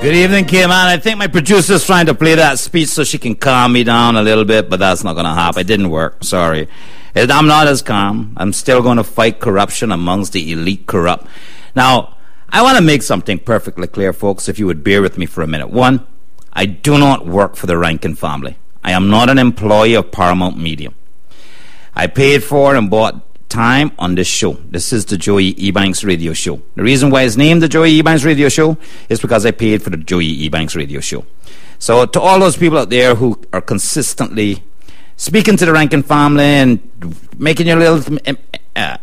Good evening, Kim. I think my producer's trying to play that speech so she can calm me down a little bit, but that's not going to happen. It didn't work. Sorry. I'm not as calm. I'm still going to fight corruption amongst the elite corrupt. Now, I want to make something perfectly clear, folks, if you would bear with me for a minute. One, I do not work for the Rankin family. I am not an employee of Paramount Media. I paid for and bought time on this show. This is the Joey Ebanks radio show. The reason why it's named the Joey Ebanks radio show is because I paid for the Joey Ebanks radio show. So to all those people out there who are consistently speaking to the Rankin family and making your little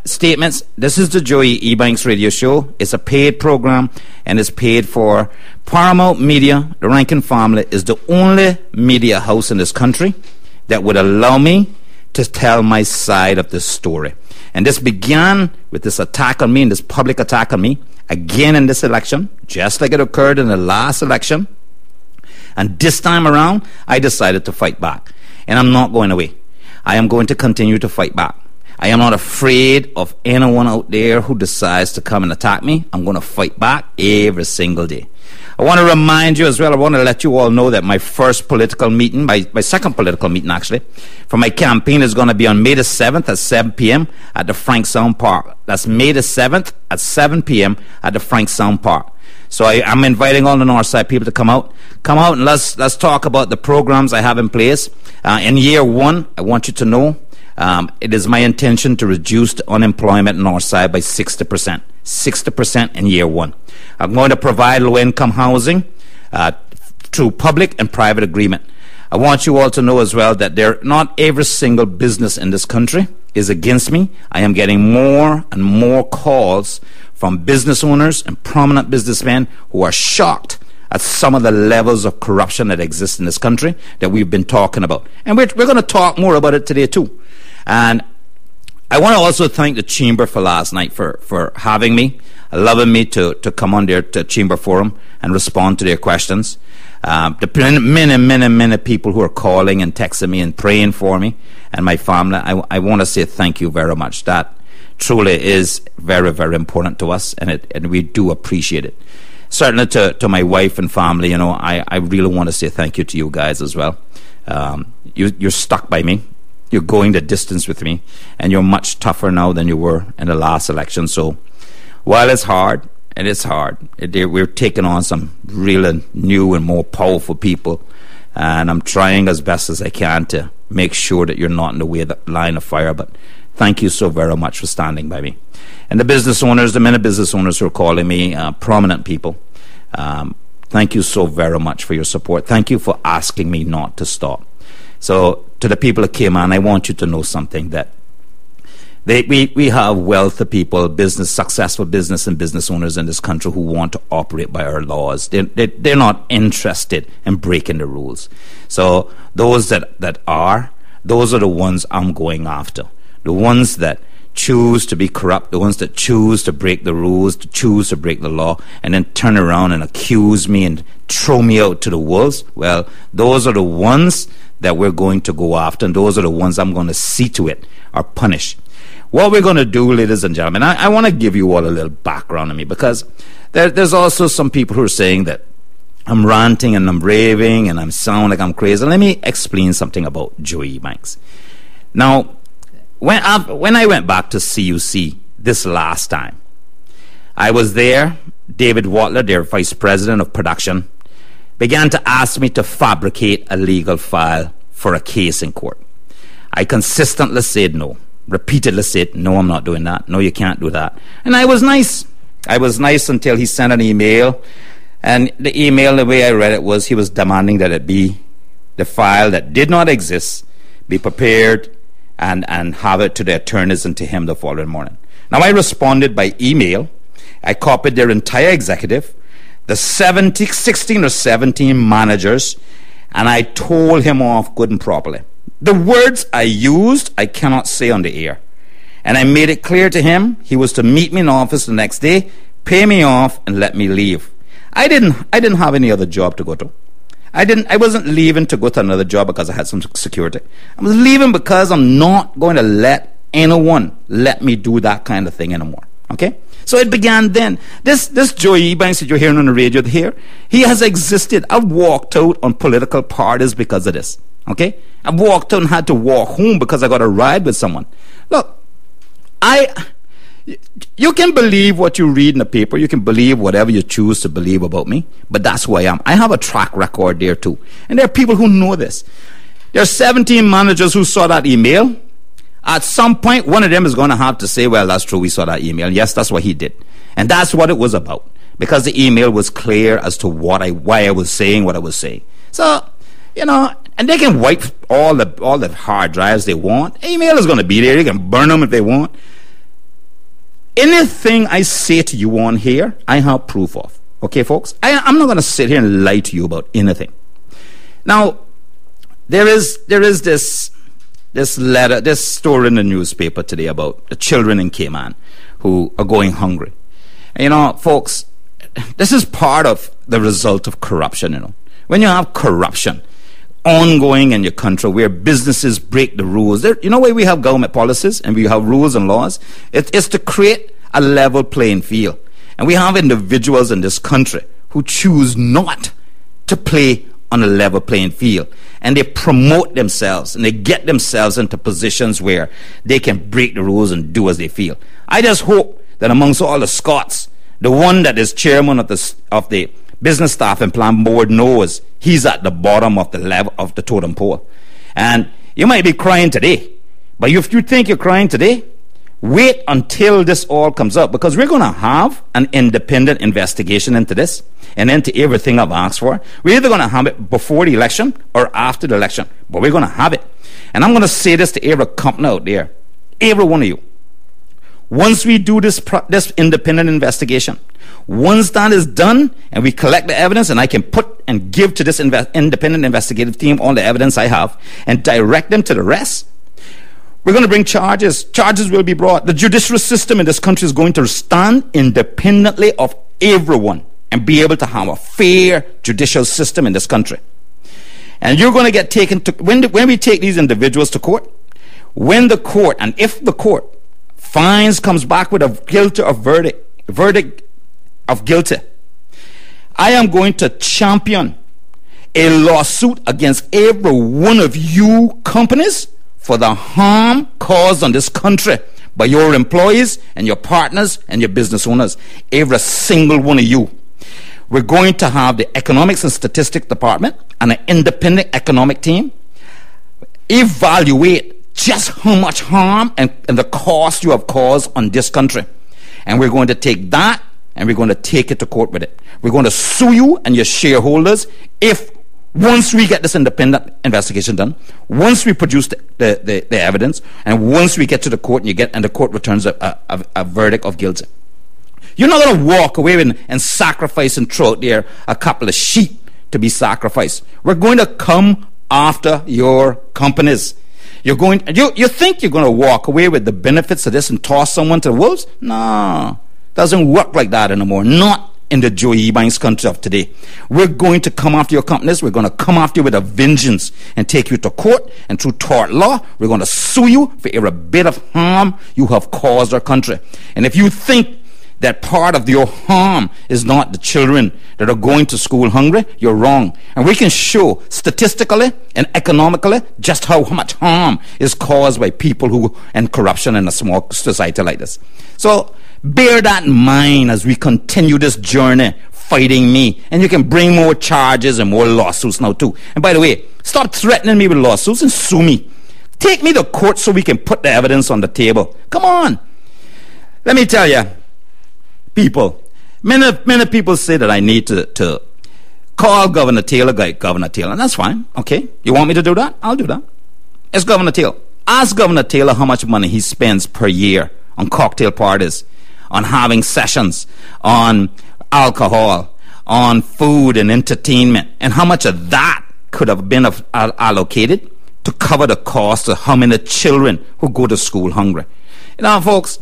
statements, this is the Joey Ebanks radio show. It's a paid program and it's paid for. Paramount Media, the Rankin family, is the only media house in this country that would allow me to tell my side of the story. And this began with this attack on me, and this public attack on me, again in this election, just like it occurred in the last election. And this time around, I decided to fight back. And I'm not going away. I am going to continue to fight back. I am not afraid of anyone out there who decides to come and attack me. I'm going to fight back every single day. I want to remind you as well, I want to let you all know that my first political meeting, my second political meeting actually, for my campaign is going to be on May the 7th at 7 p.m. at the Frank Sound Park. That's May the 7th at 7 p.m. at the Frank Sound Park. So I'm inviting all the Northside people to come out. Come out and let's talk about the programs I have in place. In year one, I want you to know it is my intention to reduce the unemployment in Northside by 60%. 60% in year one. I'm going to provide low-income housing through public and private agreement. I want you all to know as well that not every single business in this country is against me. I am getting more and more calls from business owners and prominent businessmen who are shocked at some of the levels of corruption that exist in this country that we've been talking about. And we're going to talk more about it today too. And I want to also thank the Chamber for last night for having me, allowing me to come on there to Chamber Forum and respond to their questions. The many people who are calling and texting me and praying for me and my family, I want to say thank you very much. That truly is very, very important to us, and we do appreciate it. Certainly to my wife and family, I really want to say thank you to you guys as well. You're stuck by me. You're going the distance with me, and you're much tougher now than you were in the last election. So while it's hard, and it's hard, we're taking on some really new and more powerful people, and I'm trying as best as I can to make sure that you're not in the way of the line of fire. But thank you so very much for standing by me. And the business owners, the many business owners who are calling me, prominent people, thank you so very much for your support. Thank you for asking me not to stop. So to the people that came on, I want you to know something, that we have wealth of people, successful business and business owners in this country who want to operate by our laws. They're not interested in breaking the rules. So those that are, those are the ones I'm going after. The ones that choose to be corrupt, the ones that choose to break the rules, to choose to break the law, and then turn around and accuse me and throw me out to the wolves. Well, those are the ones that we're going to go after, and those are the ones I'm going to see to it are punished. What we're going to do, ladies and gentlemen, I want to give you all a little background on me, because there's also some people who are saying that I'm ranting and I'm raving and I'm sound like I'm crazy. Let me explain something about Joey Ebanks. Now, when I went back to CUC this last time, I was there. David Watler, their vice president of production, began to ask me to fabricate a legal file for a case in court. I consistently said no, repeatedly said, no, I'm not doing that. No, you can't do that. And I was nice. I was nice until he sent an email. And the email, the way I read it, was he was demanding that it be the file that did not exist, be prepared and have it to the attorneys and to him the following morning. Now, I responded by email. I copied their entire executive, the 16 or 17 managers, and I told him off good and properly. The words I used, I cannot say on the air. And I made it clear to him he was to meet me in office the next day, pay me off, and let me leave. I didn't have any other job to go to. I wasn't leaving to go to another job because I had some security. I was leaving because I'm not going to let anyone let me do that kind of thing anymore. Okay? So it began then. This Joey Ebanks that you're hearing on the radio here, he has existed. I've walked out on political parties because of this. Okay? I've walked out and had to walk home because I got a ride with someone. Look, you can believe what you read in the paper. You can believe whatever you choose to believe about me. But that's who I am. I have a track record there too. And there are people who know this. There are 17 managers who saw that email. At some point, one of them is going to have to say, well, that's true, we saw that email. Yes, that's what he did. And that's what it was about. Because the email was clear as to why I was saying what I was saying. So, and they can wipe all the hard drives they want. Email is going to be there. They can burn them if they want. Anything I say to you on here, I have proof of. Okay, folks? I'm not going to sit here and lie to you about anything. Now, there is this letter, this story in the newspaper today about the children in Cayman who are going hungry. And, folks, this is part of the result of corruption, When you have corruption ongoing in your country where businesses break the rules, why we have government policies and we have rules and laws? It's to create a level playing field. And we have individuals in this country who choose not to play on a level playing field. And they promote themselves and they get themselves into positions where they can break the rules and do as they feel. I just hope that amongst all the Scots, the one that is chairman of the Business Staff and Plan Board knows he's at the bottom of the level of the totem pole. And you might be crying today, but if you think you're crying today, wait until this all comes up, because we're going to have an independent investigation into this and into everything I've asked for. We're either going to have it before the election or after the election, but we're going to have it. And I'm going to say this to every company out there, every one of you. Once we do this independent investigation, once that is done and we collect the evidence and I can put and give to this independent investigative team all the evidence I have and direct them to the rest, we're going to bring charges. Charges will be brought. The judicial system in this country is going to stand independently of everyone and be able to have a fair judicial system in this country. And you're going to get taken to, when we take these individuals to court, when the court, and if the court comes back with a verdict of guilty, I am going to champion a lawsuit against every one of you companies for the harm caused on this country by your employees and your partners and your business owners. Every single one of you. We're going to have the Economics and Statistics Department and an independent economic team evaluate just how much harm and the cost you have caused on this country. And we're going to take that and we're going to take it to court with it. We're going to sue you and your shareholders if once we get this independent investigation done, once we produce the evidence, and once we get to the court and the court returns a verdict of guilty. You're not going to walk away and sacrifice and throw out there a couple of sheep to be sacrificed. We're going to come after your companies. You think you're going to walk away with the benefits of this and toss someone to the wolves? No, doesn't work like that anymore. Not in the Joey Ebanks country of today. We're going to come after your companies. We're going to come after you with a vengeance and take you to court, and through tort law, we're going to sue you for every bit of harm you have caused our country. And if you think that part of your harm is not the children that are going to school hungry, you're wrong. And we can show statistically and economically just how much harm is caused by people and corruption in a small society like this. So bear that in mind as we continue this journey fighting me. And you can bring more charges and more lawsuits now too. And by the way, stop threatening me with lawsuits and sue me. Take me to court so we can put the evidence on the table. Come on. Let me tell you, people, many people say that I need to call Governor Taylor, and that's fine. Okay, you want me to do that? I'll do that. It's Governor Taylor. Ask Governor Taylor how much money he spends per year on cocktail parties, on having sessions, on alcohol, on food and entertainment, and how much of that could have been allocated to cover the cost of how many children who go to school hungry. You know, folks,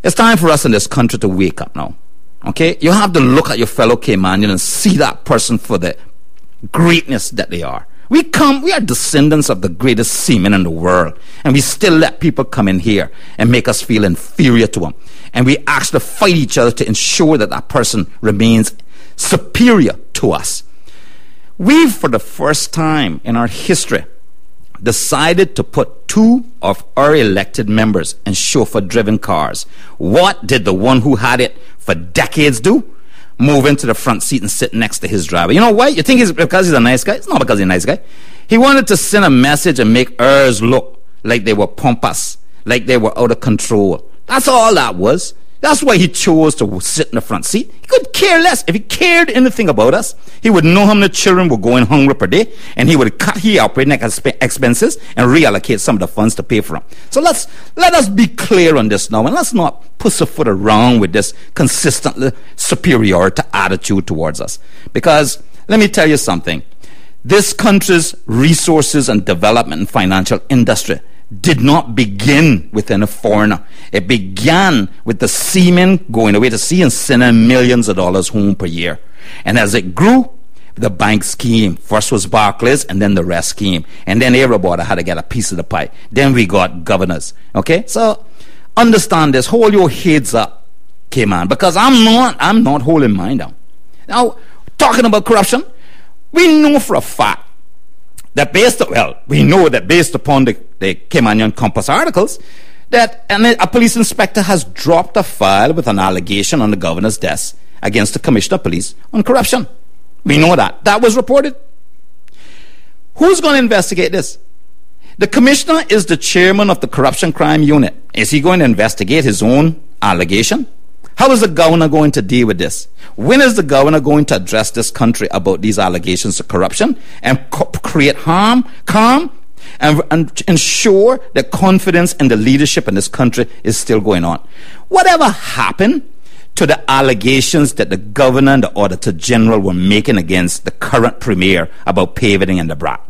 it's time for us in this country to wake up now. Okay? You have to look at your fellow Caymanian and see that person for the greatness that they are. We are descendants of the greatest seamen in the world, and we still let people come in here and make us feel inferior to them. and we actually fight each other to ensure that that person remains superior to us. We, for the first time in our history, decided to put 2 of our elected members in chauffeur-driven cars. What did the one who had it for decades do? Move into the front seat and sit next to his driver. You know why? You think it's because he's a nice guy? It's not because he's a nice guy. He wanted to send a message and make ours look like they were pompous, like they were out of control. That's all that was. That's why he chose to sit in the front seat. He could care less. If he cared anything about us, he would know how many children were going hungry per day, and he would cut his operating expenses and reallocate some of the funds to pay for them. So let us be clear on this now, and let's not pussyfoot around with this consistently superiority attitude towards us. Because let me tell you something. This country's resources and development and financial industry did not begin within a foreigner. It began with the seamen going away to sea and sending millions of dollars home per year. And as it grew, the banks came. First was Barclays, and then the rest came. And then everybody had to get a piece of the pie. Then we got governors. Okay? So understand this. Hold your heads up, Cayman, because I'm not holding mine down. Now, talking about corruption, we know for a fact that we know that based upon the Caymanian Compass articles, that a police inspector has dropped a file with an allegation on the governor's desk against the commissioner of police on corruption. We know that. That was reported. Who's going to investigate this? The commissioner is the chairman of the corruption crime unit. Is he going to investigate his own allegation? How is the governor going to deal with this? When is the governor going to address this country about these allegations of corruption and create calm, and ensure that confidence in the leadership in this country is still going on? Whatever happened to the allegations that the governor and the auditor general were making against the current premier about pivoting in the brat?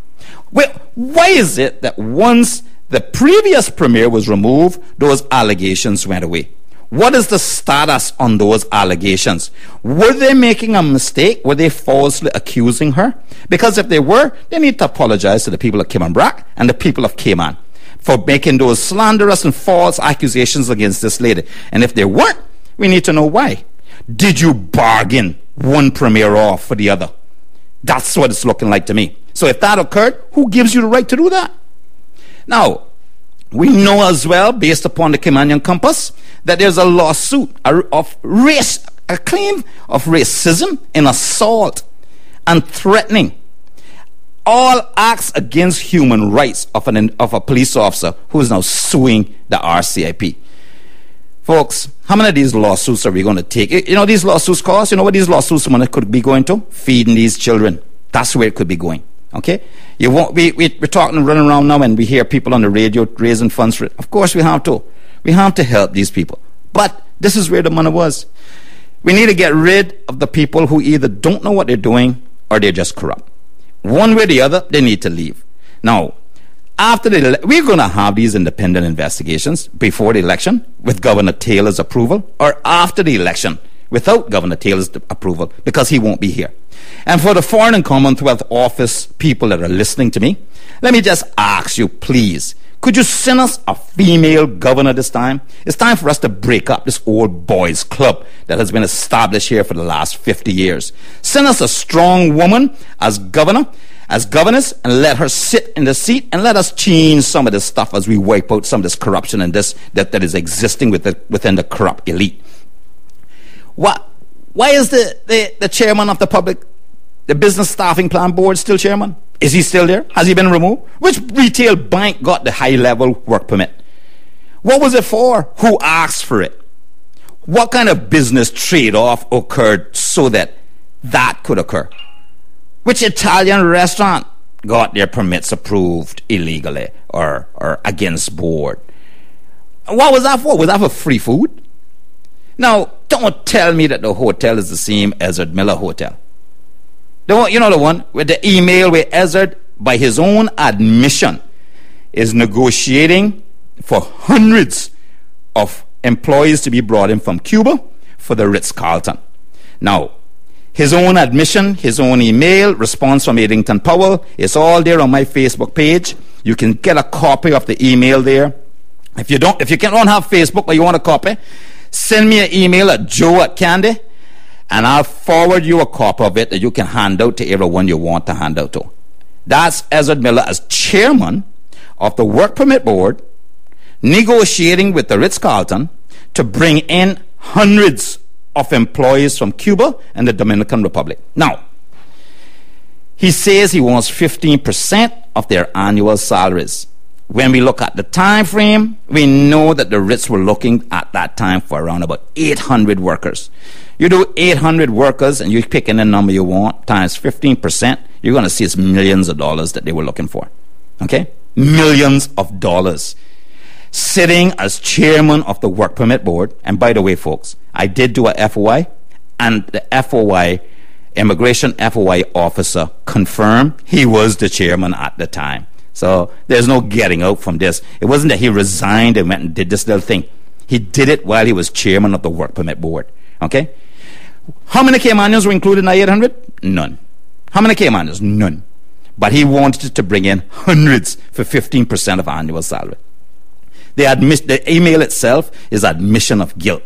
Well, why is it that once the previous premier was removed, those allegations went away? What is the status on those allegations? Were they making a mistake? Were they falsely accusing her? Because if they were, they need to apologize to the people of Cayman Brac and the people of Cayman for making those slanderous and false accusations against this lady. And if they weren't, we need to know why. Did you bargain one premier off for the other? That's what it's looking like to me. So if that occurred, who gives you the right to do that? Now, we know as well, based upon the Caymanian Compass, that there's a lawsuit of race, a claim of racism and assault and threatening. All acts against human rights of a police officer who is now suing the RCIP. Folks, how many of these lawsuits are we going to take? You know these lawsuits cost? You know what these lawsuits money could be going to? Feeding these children. That's where it could be going. Okay? We're talking, running around now, and we hear people on the radio raising funds for it. Of course we have to. We have to help these people. But this is where the money was. We need to get rid of the people who either don't know what they're doing or they're just corrupt. One way or the other, they need to leave. Now, after we're going to have these independent investigations before the election with Governor Taylor's approval, or after the election without Governor Taylor's approval, because he won't be here. And for the Foreign and Commonwealth Office people that are listening to me, let me just ask you, please, could you send us a female governor this time? It's time for us to break up this old boys club that has been established here for the last 50 years. Send us a strong woman as governor, as governess, and let her sit in the seat, and let us change some of this stuff as we wipe out some of this corruption and this that is existing within the corrupt elite. Why is the chairman of the business staffing plan board still chairman? Is he still there? Has he been removed? Which retail bank got the high-level work permit? What was it for? Who asked for it? What kind of business trade-off occurred so that could occur? Which Italian restaurant got their permits approved illegally or against board? What was that for? Was that for free food? Now, don't tell me that the hotel is the same as the Miller Hotel. You know the one with the email where Ezard, by his own admission, is negotiating for hundreds of employees to be brought in from Cuba for the Ritz-Carlton. Now, his own admission, his own email, response from Eddington Powell, it's all there on my Facebook page. You can get a copy of the email there. If you don't have Facebook but you want a copy, Send me an email at joe@candy, and I'll forward you a copy of it that you can hand out to everyone you want to hand out to. That's Ezra Miller as chairman of the Work Permit Board, negotiating with the Ritz-Carlton to bring in hundreds of employees from Cuba and the Dominican Republic. Now, he says he wants 15% of their annual salaries. When we look at the time frame, we know that the Ritz were looking at that time for around about 800 workers. You do 800 workers and you pick any number you want times 15%, you're going to see it's millions of dollars that they were looking for. Okay? Millions of dollars. Sitting as chairman of the Work Permit Board, and by the way, folks, I did do a FOI, and the FOI, immigration FOI officer, confirmed he was the chairman at the time. So there's no getting out from this. It wasn't that he resigned and went and did this little thing. He did it while he was chairman of the Work Permit Board. Okay? How many Caymanians were included in that 800? None. How many Caymanians? None. But he wanted to bring in hundreds for 15% of annual salary. The email itself is admission of guilt.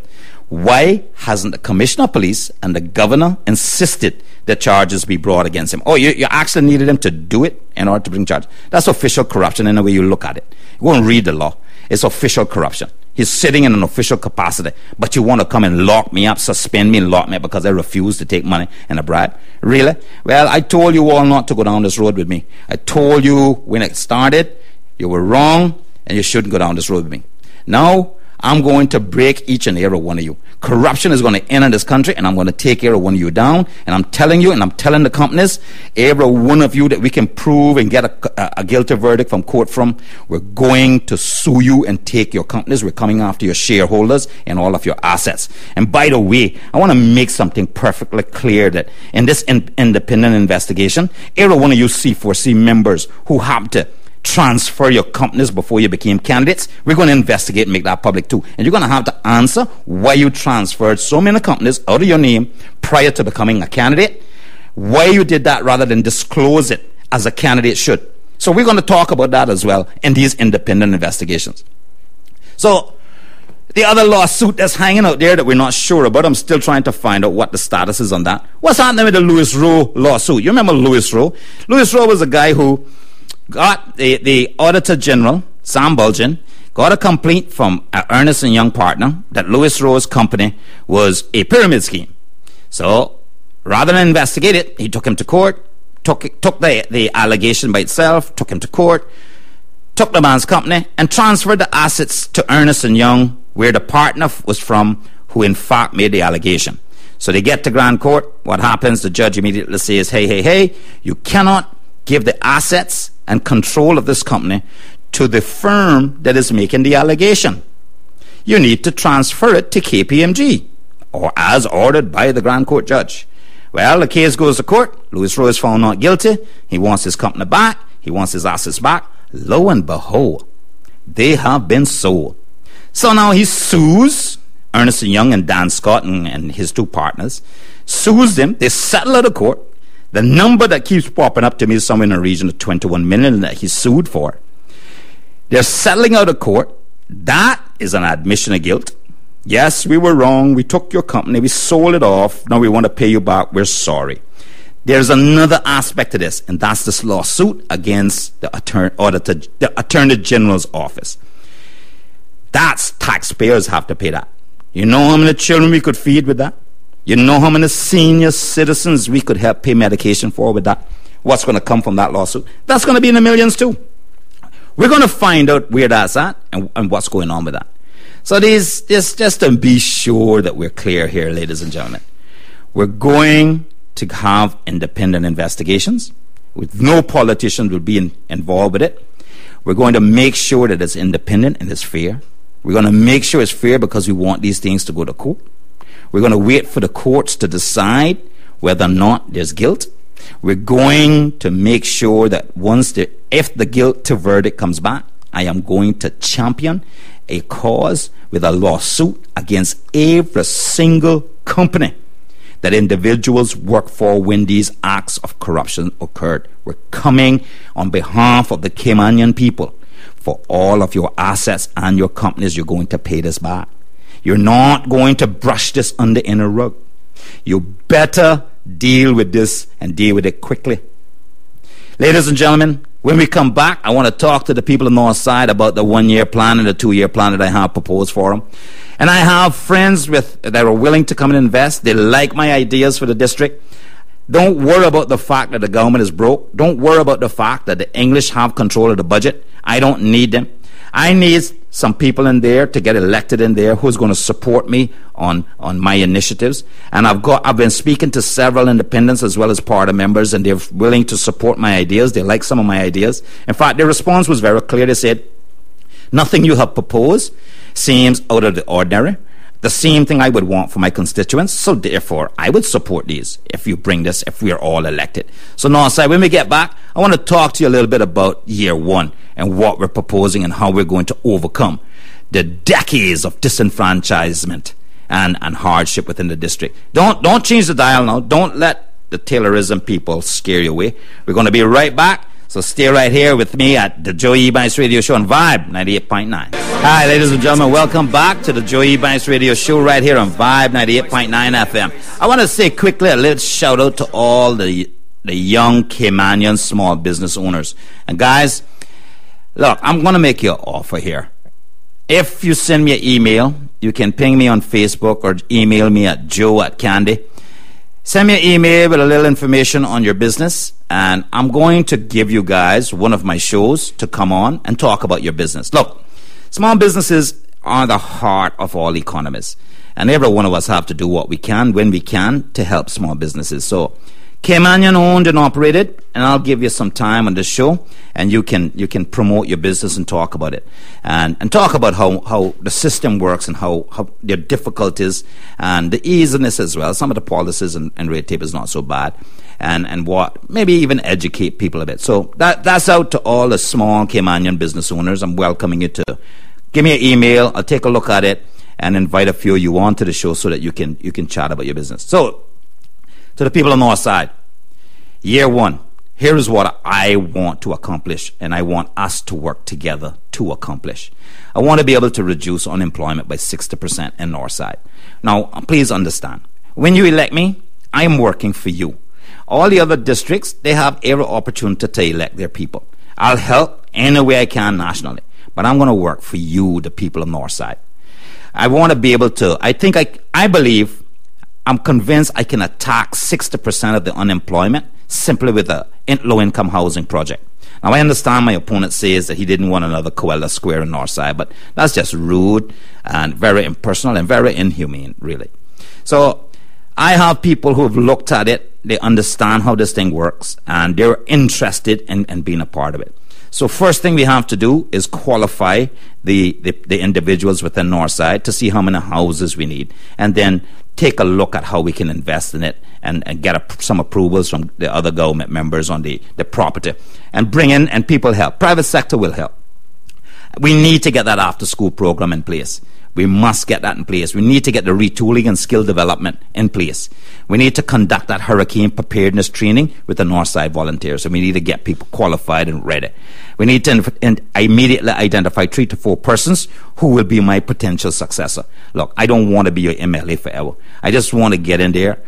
Why hasn't the commissioner of police and the governor insisted that charges be brought against him? Oh, you actually needed him to do it in order to bring charges. That's official corruption in the way you look at it. You won't read the law. It's official corruption. He's sitting in an official capacity, but you want to come and lock me up, suspend me and lock me up because I refuse to take money and a bribe? Really? Well, I told you all not to go down this road with me. I told you when it started, you were wrong, and you shouldn't go down this road with me. Now, I'm going to break each and every one of you. Corruption is going to end in this country, and I'm going to take every one of you down. And I'm telling you, and I'm telling the companies, every one of you that we can prove and get a guilty verdict from court from, we're going to sue you and take your companies. We're coming after your shareholders and all of your assets. And by the way, I want to make something perfectly clear that in this independent investigation, every one of you C4C members who happen to transfer your companies before you became candidates, we're going to investigate and make that public too. And you're going to have to answer why you transferred so many companies out of your name prior to becoming a candidate, why you did that rather than disclose it as a candidate should. So we're going to talk about that as well in these independent investigations. So the other lawsuit that's hanging out there that we're not sure about, I'm still trying to find out what the status is on that. What's happening with the Louis Rowe lawsuit? You remember Louis Rowe? Louis Rowe was a guy who got the Auditor General, Sam Bulgin, got a complaint from an Ernst & Young partner that Louis Rowe's company was a pyramid scheme. So rather than investigate it, he took him to court, took the allegation by itself, took him to court, took the man's company, and transferred the assets to Ernst & Young, where the partner was from, who in fact made the allegation. So they get to Grand Court. What happens? The judge immediately says, hey, you cannot give the assets and control of this company to the firm that is making the allegation. You need to transfer it to KPMG, or as ordered by the Grand Court judge. Well, the case goes to court. Louis Rowe is found not guilty. He wants his company back. He wants his assets back. Lo and behold, they have been sold. So now he sues Ernst & Young and Dan Scott and his two partners, sues them. They settle out of court. The number that keeps popping up to me is somewhere in the region of 21 million that he sued for. They're settling out of court. That is an admission of guilt. Yes, we were wrong. We took your company. We sold it off. Now we want to pay you back. We're sorry. There's another aspect to this, and that's this lawsuit against the Attorney General's office. That's taxpayers have to pay that. You know how many children we could feed with that? You know how many senior citizens we could help pay medication for with that? What's going to come from that lawsuit? That's going to be in the millions too. We're going to find out where that's at and what's going on with that. So just to be sure that we're clear here, ladies and gentlemen, we're going to have independent investigations. With no politicians will be involved with it. We're going to make sure that it's independent and it's fair. We're going to make sure it's fair because we want these things to go to court. We're going to wait for the courts to decide whether or not there's guilt. We're going to make sure that if the guilty verdict comes back, I am going to champion a cause with a lawsuit against every single company that individuals work for when these acts of corruption occurred. We're coming on behalf of the Caymanian people. For all of your assets and your companies, you're going to pay this back. You're not going to brush this under in a rug. You better deal with this and deal with it quickly. Ladies and gentlemen, when we come back, I want to talk to the people on the north side about the 1-year plan and the 2-year plan that I have proposed for them. And I have friends that are willing to come and invest. They like my ideas for the district. Don't worry about the fact that the government is broke. Don't worry about the fact that the English have control of the budget. I don't need them. I need some people in there to get elected in there who's going to support me on my initiatives. And I've been speaking to several independents as well as party members, and they're willing to support my ideas. They like some of my ideas. In fact, their response was very clear. They said, nothing you have proposed seems out of the ordinary. The same thing I would want for my constituents. So therefore, I would support these if you bring this, if we are all elected. So Northside, when we get back, I want to talk to you a little bit about year 1 and what we're proposing and how we're going to overcome the decades of disenfranchisement and hardship within the district. Don't change the dial now. Don't let the Taylorism people scare you away. We're going to be right back. So stay right here with me at the Joey Ebanks Radio Show on Vibe 98.9. Hi, ladies and gentlemen. Welcome back to the Joey Ebanks Radio Show right here on Vibe 98.9 FM. I want to say quickly a little shout out to all the young Caymanian small business owners. And guys, look, I'm going to make you an offer here. If you send me an email, you can ping me on Facebook or email me at joe@candy. Send me an email with a little information on your business, and I'm going to give you guys one of my shows to come on and talk about your business. Look, small businesses are the heart of all economies, and every one of us have to do what we can, when we can, to help small businesses. So, Caymanian owned and operated, and I'll give you some time on this show, and you can promote your business and talk about it, and talk about how the system works and how their difficulties and the easiness as well. Some of the policies and red tape is not so bad, and what maybe even educate people a bit. So that's out to all the small Caymanian business owners. I'm welcoming you to give me an email. I'll take a look at it and invite a few of you onto the show so that you can chat about your business. So, to the people on the north side, year 1, here is what I want to accomplish, and I want us to work together to accomplish. I want to be able to reduce unemployment by 60% in north side. Now, please understand, when you elect me, I am working for you. All the other districts, they have every opportunity to elect their people. I'll help any way I can nationally, but I'm going to work for you, the people of north side. I want to be able to, I'm convinced I can attack 60% of the unemployment simply with a low-income housing project. Now, I understand my opponent says that he didn't want another Coella Square in Northside, but that's just rude and very impersonal and very inhumane, really. So I have people who have looked at it, they understand how this thing works, and they're interested in being a part of it. So first thing we have to do is qualify the individuals within Northside to see how many houses we need, and then take a look at how we can invest in it and get some approvals from the other government members on the property, and bring in, and people help. Private sector will help. We need to get that after school program in place. We must get that in place. We need to get the retooling and skill development in place. We need to conduct that hurricane preparedness training with the Northside volunteers, and we need to get people qualified and ready. We need to immediately identify 3 to 4 persons who will be my potential successor. Look, I don't want to be your MLA forever. I just want to get in there,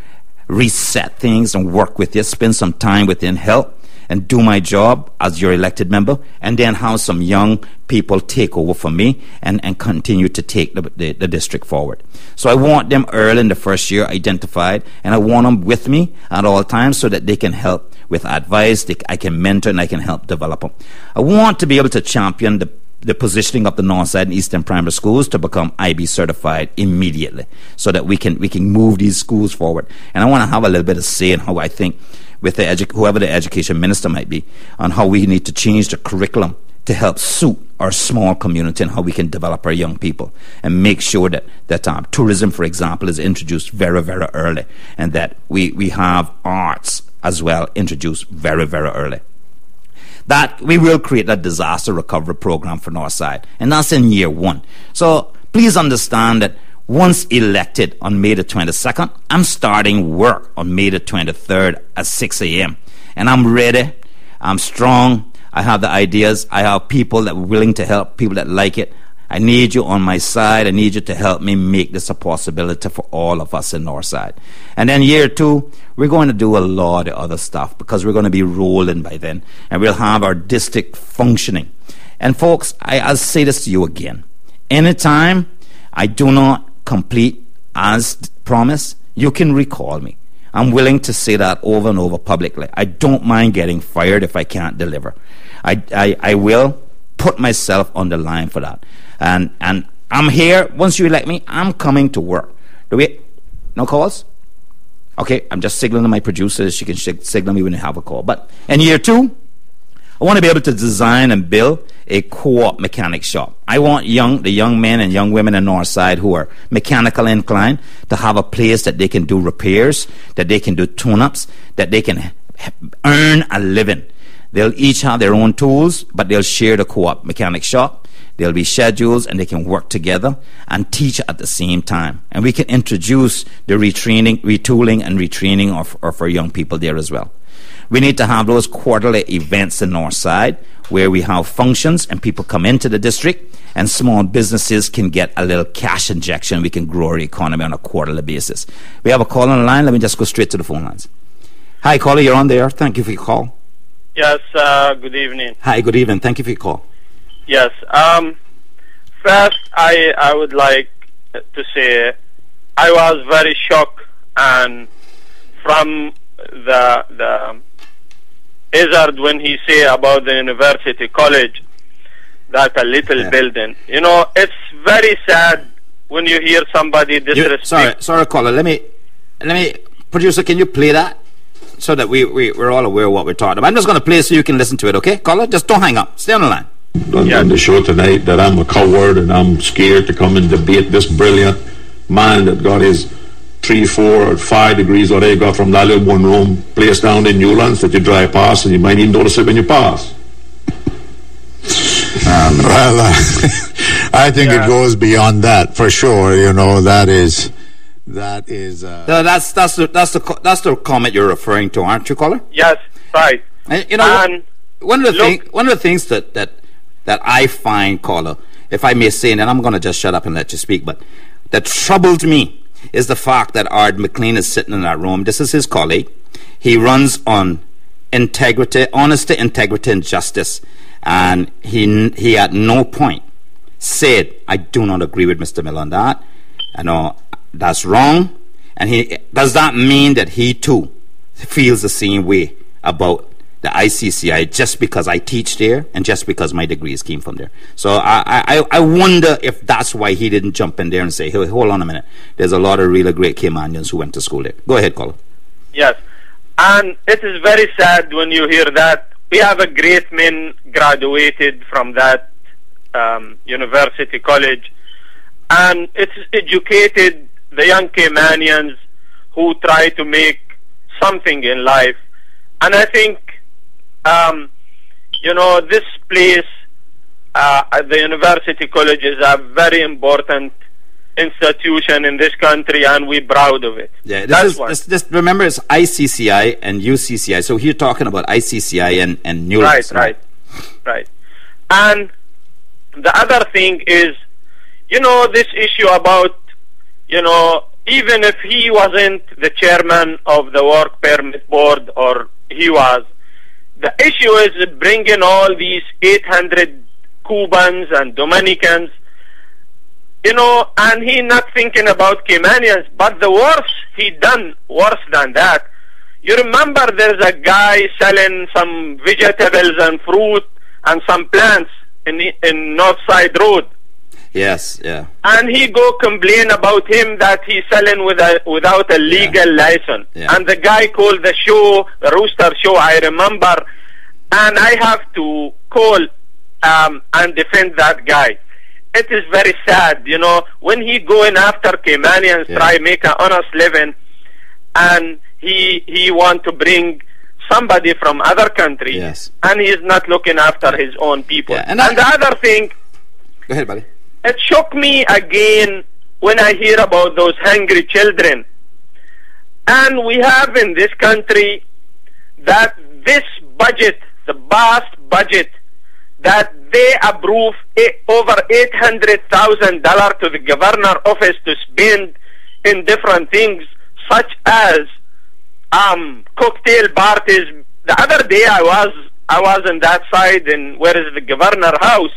reset things, and work with you, spend some time within help, and do my job as your elected member, and then have some young people take over for me and continue to take the district forward. So I want them early in the first year identified, and I want them with me at all times so that they can help with advice, I can mentor, and I can help develop them. I want to be able to champion the positioning of the Northside and Eastern primary schools to become IB certified immediately, so that we can move these schools forward. And I want to have a little bit of say in how I think, with whoever the education minister might be, on how we need to change the curriculum to help suit our small community and how we can develop our young people, and make sure that tourism, for example, is introduced very, very early, and that we have arts as well introduced very, very early. That we will create a disaster recovery program for Northside, and that's in year 1. So please understand that once elected on May the 22nd, I'm starting work on May the 23rd at 6 a.m. And I'm ready, I'm strong, I have the ideas, I have people that are willing to help, people that like it. I need you on my side. I need you to help me make this a possibility for all of us in Northside. And then year 2, we're going to do a lot of other stuff because we're going to be rolling by then. And we'll have our district functioning. And folks, I'll say this to you again. Anytime I do not complete as promised, you can recall me. I'm willing to say that over and over publicly. I don't mind getting fired if I can't deliver. I will put myself on the line for that. And I'm here. Once you elect me, I'm coming to work. Do we? No calls? Okay, I'm just signaling my producer. She can signal me when you have a call. But in year 2, I want to be able to design and build a co-op mechanic shop. I want the young men and young women in Northside who are mechanical inclined to have a place that they can do repairs, that they can do tune-ups, that they can earn a living. They'll each have their own tools, but they'll share the co-op mechanic shop. There'll be schedules, and they can work together and teach at the same time. And we can introduce the retooling and retraining of our young people there as well. We need to have those quarterly events in Northside where we have functions and people come into the district and small businesses can get a little cash injection. We can grow our economy on a quarterly basis. We have a call on the line. Let me just go straight to the phone lines. Hi, caller, you're on there. Thank you for your call. Yes, good evening. Hi, good evening. Thank you for your call. Yes, first I would like to say I was very shocked and from the Izzard when he say about the university college, that a little building. You know, it's very sad when you hear somebody disrespect. Sorry, caller. Let me, producer, can you play that so that we're all aware of what we're talking about? I'm just going to play it so you can listen to it, okay, caller? Just don't hang up. Stay on the line. On the show tonight that I'm a coward and I'm scared to come and debate this brilliant man that got his 3, 4, or 5 degrees, or they got from that little one-room place down in Newlands that you drive past and you might even notice it when you pass. Well, I think it goes beyond that for sure. You know, that's the comment you're referring to, aren't you, caller? Yes, right. You know, one of the things that I find, caller, if I may say, and I'm going to just shut up and let you speak, but that troubled me is the fact that Ard McLean is sitting in that room. This is his colleague. He runs on integrity, honesty, integrity, and justice. And he at no point said, I do not agree with Mr. Miller on that. I know that's wrong. And does that mean that he too feels the same way about the ICCI just because I teach there and just because my degrees came from there? So I wonder if that's why he didn't jump in there and say, hey, hold on a minute. There's a lot of really great Caymanians who went to school there. Go ahead, caller. Yes. And it is very sad when you hear that. We have a great men graduated from that university college, and it's educated the young Caymanians who try to make something in life. And I think, you know, this place, the university college is a very important institution in this country, and we're proud of it. Yeah, this remember, it's ICCI and UCCI. So here talking about ICCI and Newlands. Right. And the other thing is, you know, this issue about, you know, even if he wasn't the chairman of the work permit board, or he was, the issue is bringing all these 800 Cubans and Dominicans, you know, and he not thinking about Caymanians. But the worse he done, worse than that. You remember there's a guy selling some vegetables and fruit and some plants in Northside Road. Yes, yeah. And he go complain about him that he's selling without a legal license. Yeah. And the guy called the show, the Rooster Show, I remember, and I have to call and defend that guy. It is very sad, you know, when he going after Caymanians, try make an honest living, and he want to bring somebody from other country, and he is not looking after his own people. Yeah, and the other thing, go ahead, buddy. It shocked me again when I hear about those hungry children. And we have in this country that this budget, the vast budget that they approve over $800,000 to the governor office to spend in different things, such as cocktail parties. The other day I was on that side in where is the governor house.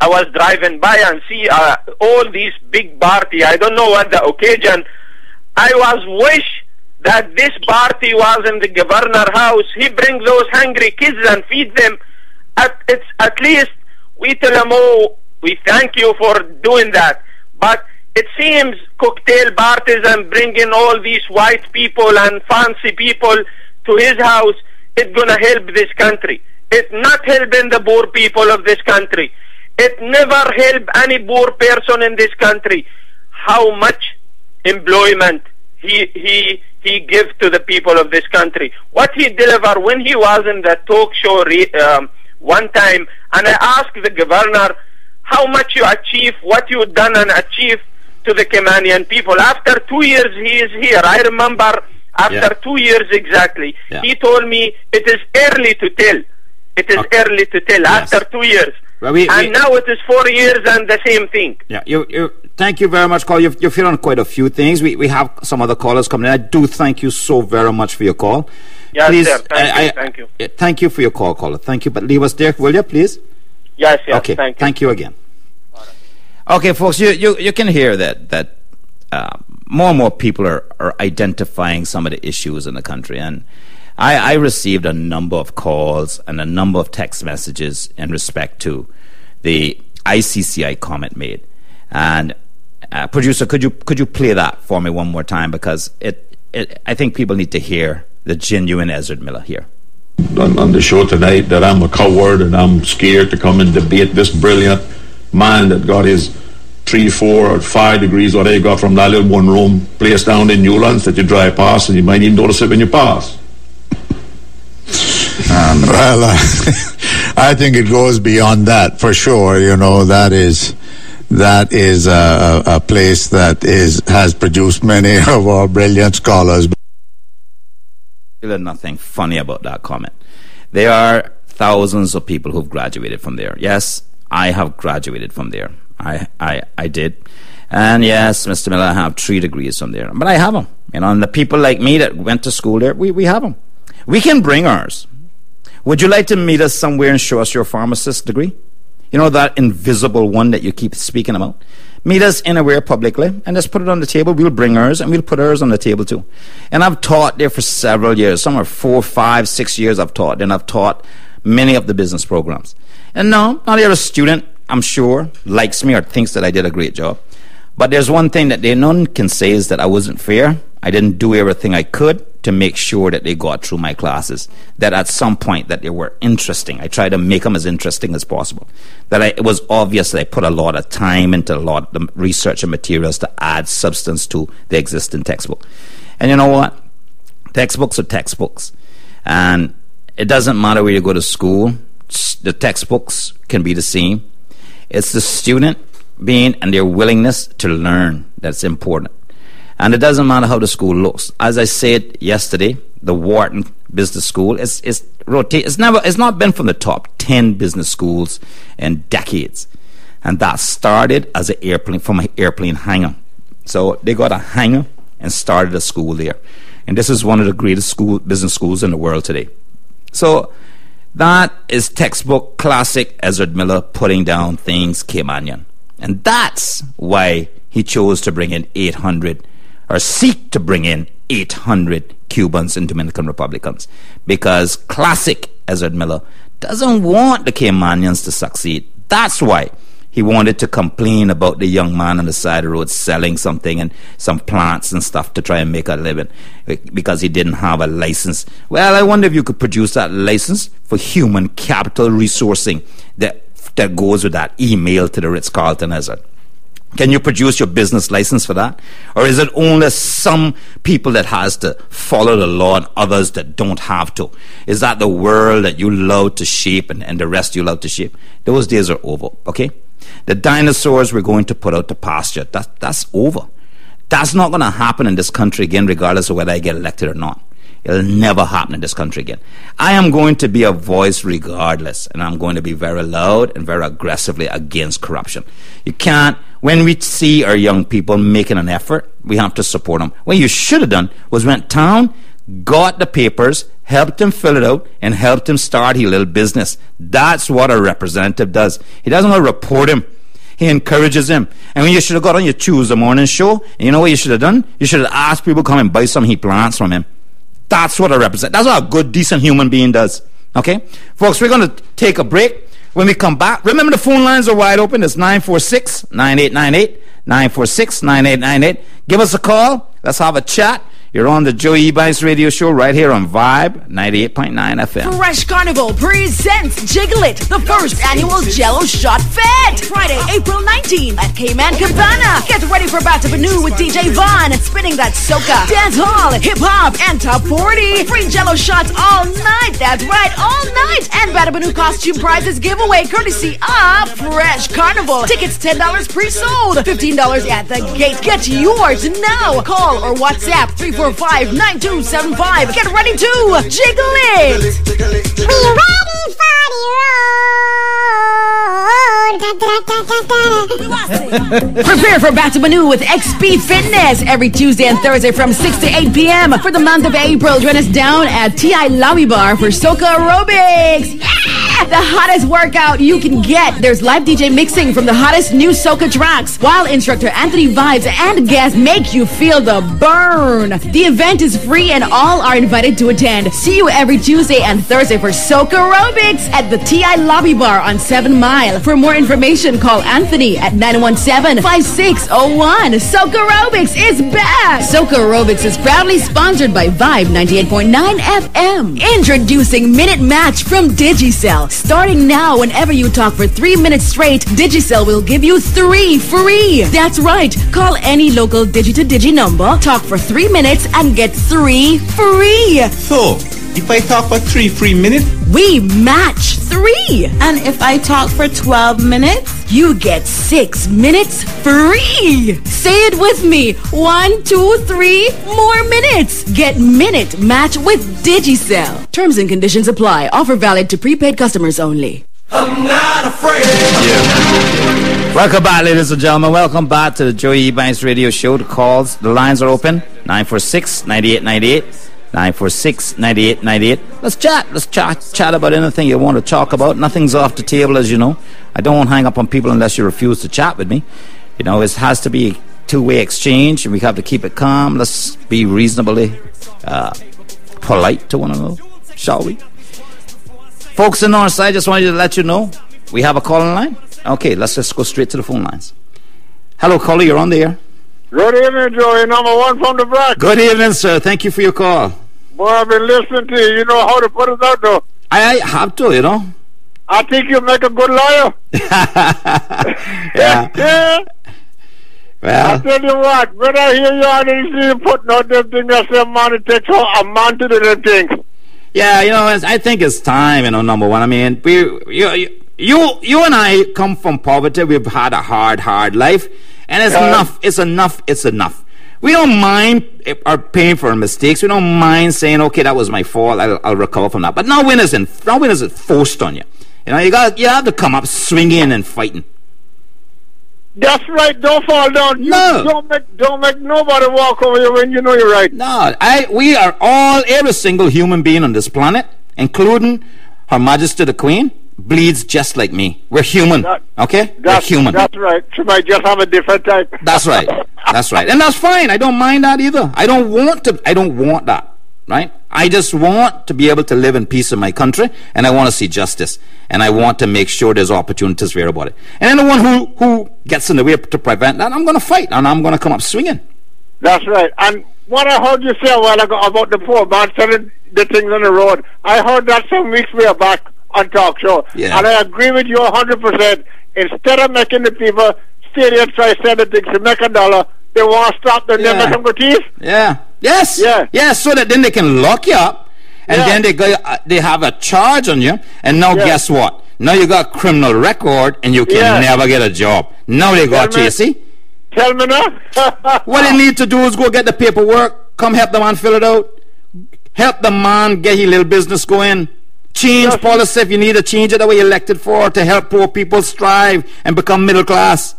I was driving by and see all these big party. I don't know what the occasion. I was wish that this party was in the governor house. He bring those hungry kids and feed them. At least we tell them, oh, we thank you for doing that. But it seems cocktail parties and bringing all these white people and fancy people to his house, it's gonna help this country. It's not helping the poor people of this country. It never help any poor person in this country. How much employment he give to the people of this country. What he deliver when he was in the talk show one time, and I asked the governor how much you achieve, what you done and achieve to the Caymanian people. After 2 years he is here. I remember after 2 years exactly. He told me it is early to tell. It is early to tell after 2 years. Well, now it is 4 years and the same thing. Yeah, thank you very much, Call. You're feeling quite a few things. We have some other callers coming in. I do thank you so very much for your call. Yes, please, sir. Thank you. Thank you for your call, caller. Thank you. But leave us there, will you, please? Yes, okay. Thank you again. Okay, folks, you can hear that more and more people are identifying some of the issues in the country. And I received a number of calls and a number of text messages in respect to the ICCI comment made. And producer, could you play that for me one more time, because I think people need to hear the genuine Ezra Miller here. On the show tonight that I'm a coward and I'm scared to come and debate this brilliant man that got his 3, 4 or 5 degrees, what he got from that little one room place down in Newlands that you drive past and you might even notice it when you pass. Well, I think it goes beyond that for sure. You know, that is a place that has produced many of our brilliant scholars. There's nothing funny about that comment. There are thousands of people who've graduated from there. Yes, I have graduated from there. I did. And yes, Mr. Miller, I have 3 degrees from there. But I have them. You know, and the people like me that went to school there, we have them. We can bring ours. Would you like to meet us somewhere and show us your pharmacist degree? You know, that invisible one that you keep speaking about? Meet us anywhere publicly and just put it on the table. We'll bring ours and we'll put ours on the table too. And I've taught there for several years. Some are 4, 5, 6 years I've taught. And I've taught many of the business programs. And no, not every student, I'm sure, likes me or thinks that I did a great job. But there's one thing that none can say is that I wasn't fair. I didn't do everything I could to make sure that they got through my classes, that at some point that they were interesting. I tried to make them as interesting as possible. It was obvious that I put a lot of time into a lot of the research and materials to add substance to the existing textbook. And you know what? Textbooks are textbooks. And it doesn't matter where you go to school. The textbooks can be the same. It's the student being and their willingness to learn that's important. And it doesn't matter how the school looks. As I said yesterday, the Wharton Business School it's not been from the top 10 business schools in decades. And that started as from an airplane hangar. So they got a hangar and started a school there. And this is one of the greatest business schools in the world today. So that is textbook classic Ezra Miller putting down things Caymanian. And that's why he chose to bring in 800 or seek to bring in 800 Cubans and Dominican Republicans, because classic Ezra Miller doesn't want the Caymanians to succeed. That's why he wanted to complain about the young man on the side of the road selling something and some plants and stuff to try and make a living because he didn't have a license. Well, I wonder if you could produce that license for human capital resourcing that goes with that email to the Ritz-Carlton Ezra. Can you produce your business license for that? Or is it only some people that has to follow the law and others that don't have to? Is that the world that you love to shape and the rest you love to shape? Those days are over, okay? The dinosaurs we're going to put out to pasture, that's over. That's not going to happen in this country again, regardless of whether I get elected or not. It'll never happen in this country again. I am going to be a voice regardless, and I'm going to be very loud and very aggressively against corruption. You can't, when we see our young people making an effort, we have to support them. What you should have done was went town, got the papers, helped him fill it out, and helped him start his little business. That's what a representative does. He doesn't want to report him. He encourages him. And when you should have got on your Tuesday morning show, and you know what you should have done? You should have asked people to come and buy some he plants from him. That's what a representative, that's what a good, decent human being does. Okay? Folks, we're going to take a break. When we come back, remember the phone lines are wide open. It's 946-9898, 946-9898. Give us a call. Let's have a chat. You're on the Joe Ebanks radio show right here on Vibe 98.9 FM. Fresh Carnival presents Jiggle It, the first annual Jello Shot Fete. Friday, April 19th at Cayman Cabana. Get ready for Batabanu with DJ Vaughn, spinning that soca, dance hall, hip hop, and top 40. Free Jello shots all night. That's right, all night. And Batabanu costume prizes giveaway courtesy of Fresh Carnival. Tickets $10 pre-sold, $15 at the gate. Get yours now. Call or WhatsApp 345-9275. Get ready to jiggle it. We ready for the road. Prepare for Batabanu with XP Fitness every Tuesday and Thursday from 6 to 8 p.m. For the month of April, join us down at TI Lobby Bar for Soca Aerobics. Yeah! The hottest workout you can get. There's live DJ mixing from the hottest new soca tracks, while instructor Anthony Vibes and guests make you feel the burn. The event is free and all are invited to attend. See you every Tuesday and Thursday for Soca Aerobics at the TI Lobby Bar on 7 Mile. For more information, call Anthony at 917-5601. Soca Aerobics is back. Soca Aerobics is proudly sponsored by Vibe 98.9 FM. Introducing Minute Match from Digicel. Starting now, whenever you talk for 3 minutes straight, Digicel will give you 3 free. That's right. Call any local Digi-to-Digi number, talk for 3 minutes, and get 3 free. So, if I talk for 3 free minutes, we match 3. And if I talk for 12 minutes, you get 6 minutes free. Say it with me. 1, 2, 3 more minutes. Get Minute Match with Digicel. Terms and conditions apply. Offer valid to prepaid customers only. I'm not afraid. Yeah. Welcome back, ladies and gentlemen. Welcome back to the Joe Ebanks radio show. The calls, the lines are open. 946-9898. 946-9898. Let's chat about anything you want to talk about. Nothing's off the table, as you know. I don't hang up on people unless you refuse to chat with me. You know, it has to be a two-way exchange, and we have to keep it calm. Let's be reasonably polite to one another, shall we? Folks in Northside, I just wanted to let you know we have a calling line. Okay, let's just go straight to the phone lines. Hello, caller, you're on the air. Good evening, Joey. Number 1 from the back. Good evening, sir. Thank you for your call. Boy, I've been listening to you. You know how to put it out, though. I have to, you know. I think you make a good lawyer. Yeah. Yeah. Well, I tell you what, when I hear you on the putting out them things, I say, man, it takes a man to do them things. yeah, you know, I think it's time, you know, number one. I mean, you and I come from poverty. We've had a hard life. And it's enough. It's enough. We don't mind our paying for our mistakes. We don't mind saying, okay, that was my fault. I'll recover from that. But now when is it forced on you? You know, you have to come up swinging and fighting. That's right. Don't fall down. No. Don't make nobody walk over you when you know you're right. No, we are every single human being on this planet, including Her Majesty the Queen, bleeds just like me. We're human, okay? We're human. That's right. She might just have a different type. That's right. That's right. And that's fine. I don't mind that either. I don't want that, right? I just want to be able to live in peace in my country, and I want to see justice, and I want to make sure there's opportunities for everybody. And anyone who gets in the way to prevent that, I'm going to fight, and I'm going to come up swinging. That's right. And what I heard you say a while ago about the poor man selling the things on the road, I heard that some weeks back on talk show. Yeah. And I agree with you 100%. Instead of making the people stay there try to sell the things to make $1, they want to stop them, they make them go thief. Yeah. Yes. Yeah. Yeah, so that then they can lock you up, and then they have a charge on you, and now guess what? Now you got a criminal record, and you can never get a job. Now they got you, see? Tell me now. What they need to do is go get the paperwork, come help the man fill it out, Help the man get his little business going. Change policy if you need to change it that way elected for to help poor people strive and become middle class.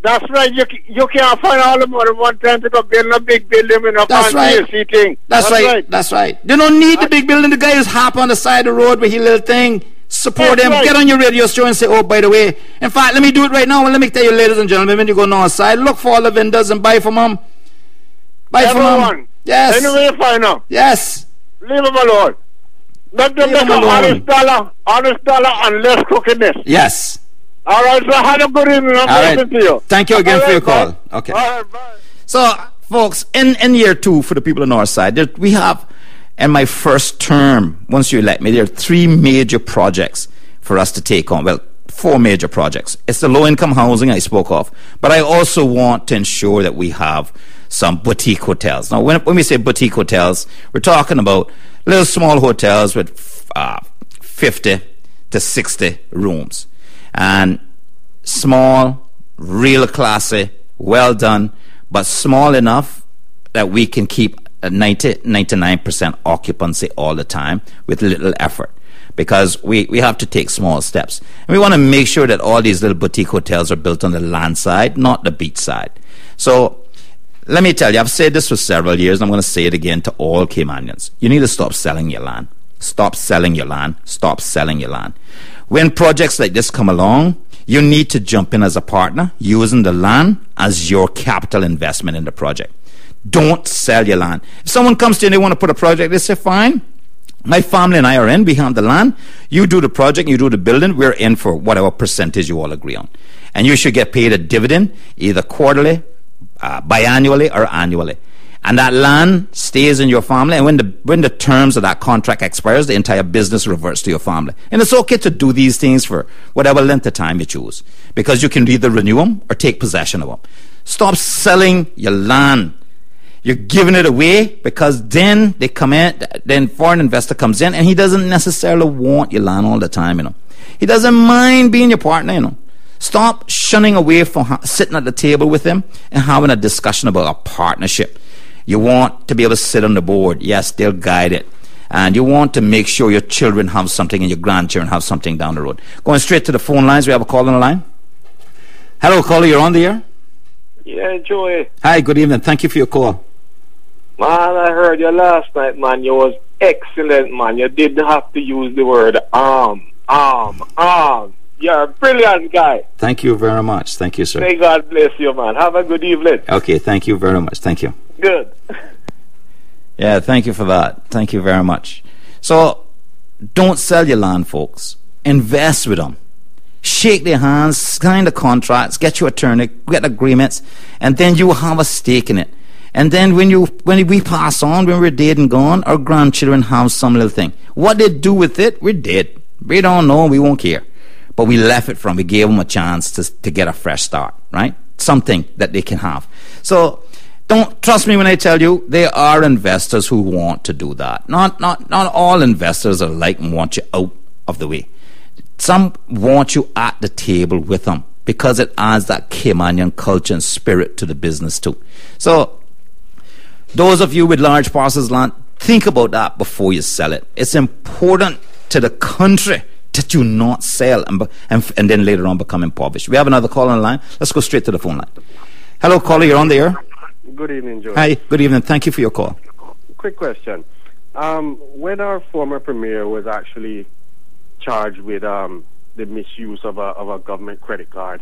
That's right. You can't find all the money one time to go build a big building with a fancy thing. That's right. That's right. You don't need the big building. The guy is hop on the side of the road with his little thing. Support him. Right. Get on your radio show and say, oh, by the way. In fact, let me do it right now. And let me tell you, ladies and gentlemen, when you go north side, look for all the vendors and buy from them. Buy from them. Yes. Anyway, you find out. Yes. Leave them alone. Let them make an honest dollar and less crookedness. Yes. All right, so have a good evening. I'm listening to you. Thank you again for your call. Okay. All right, bye. So, folks, in year 2 for the people on the north side, we have, in my first term, once you elect me, there are 3 major projects for us to take on. Well, 4 major projects. It's the low-income housing I spoke of, but I also want to ensure that we have some boutique hotels. Now, when we say boutique hotels, we're talking about little small hotels with 50 to 60 rooms. And small, real classy, well done, but small enough that we can keep a 99% occupancy all the time with little effort. Because we have to take small steps. And we want to make sure that all these little boutique hotels are built on the land side, not the beach side. So, let me tell you, I've said this for several years, and I'm going to say it again to all Caymanians. You need to stop selling your land. Stop selling your land. Stop selling your land. When projects like this come along, you need to jump in as a partner, using the land as your capital investment in the project. Don't sell your land. If someone comes to you and they want to put a project, they say, fine, my family and I are in, we have the land, you do the project, you do the building, we're in for whatever percentage you all agree on. And you should get paid a dividend, either quarterly, biannually, or annually. And that land stays in your family, and when the terms of that contract expires, the entire business reverts to your family. And it's okay to do these things for whatever length of time you choose, because you can either renew them or take possession of them. Stop selling your land. You're giving it away, because then they come in, then foreign investor comes in, and he doesn't necessarily want your land all the time, you know. He doesn't mind being your partner, you know. Stop shunning away from sitting at the table with him and having a discussion about a partnership. You want to be able to sit on the board. Yes, they'll guide it. And you want to make sure your children have something and your grandchildren have something down the road. Going straight to the phone lines, we have a call on the line. Hello, caller, you're on the air. Yeah, Joey. Hi, good evening. Thank you for your call. Man, I heard you last night, man. You was excellent, man. You didn't have to use the word arm. You're a brilliant guy. Thank you very much. Thank you, sir. May God bless you, man. Have a good evening. Okay, thank you very much. Thank you. Good. Yeah, thank you for that. Thank you very much. So, don't sell your land, folks. Invest with them. Shake their hands, sign the contracts, get your attorney, get agreements, and then you will have a stake in it. And then when we pass on, when we're dead and gone, our grandchildren have some little thing. What they do with it, we're dead. We don't know, we won't care. But we left it from, we gave them a chance to get a fresh start, right? Something that they can have. So, don't trust me when I tell you, there are investors who want to do that. Not all investors are like and want you out of the way. Some want you at the table with them because it adds that Caymanian culture and spirit to the business too. So, those of you with large parcels of land, think about that before you sell it. It's important to the country that you not sell and then later on become impoverished. We have another call on the line. Let's go straight to the phone line. Hello, caller, you're on the air. Good evening, Joe. Hi, good evening. Thank you for your call. Quick question. When our former premier was actually charged with the misuse of a government credit card,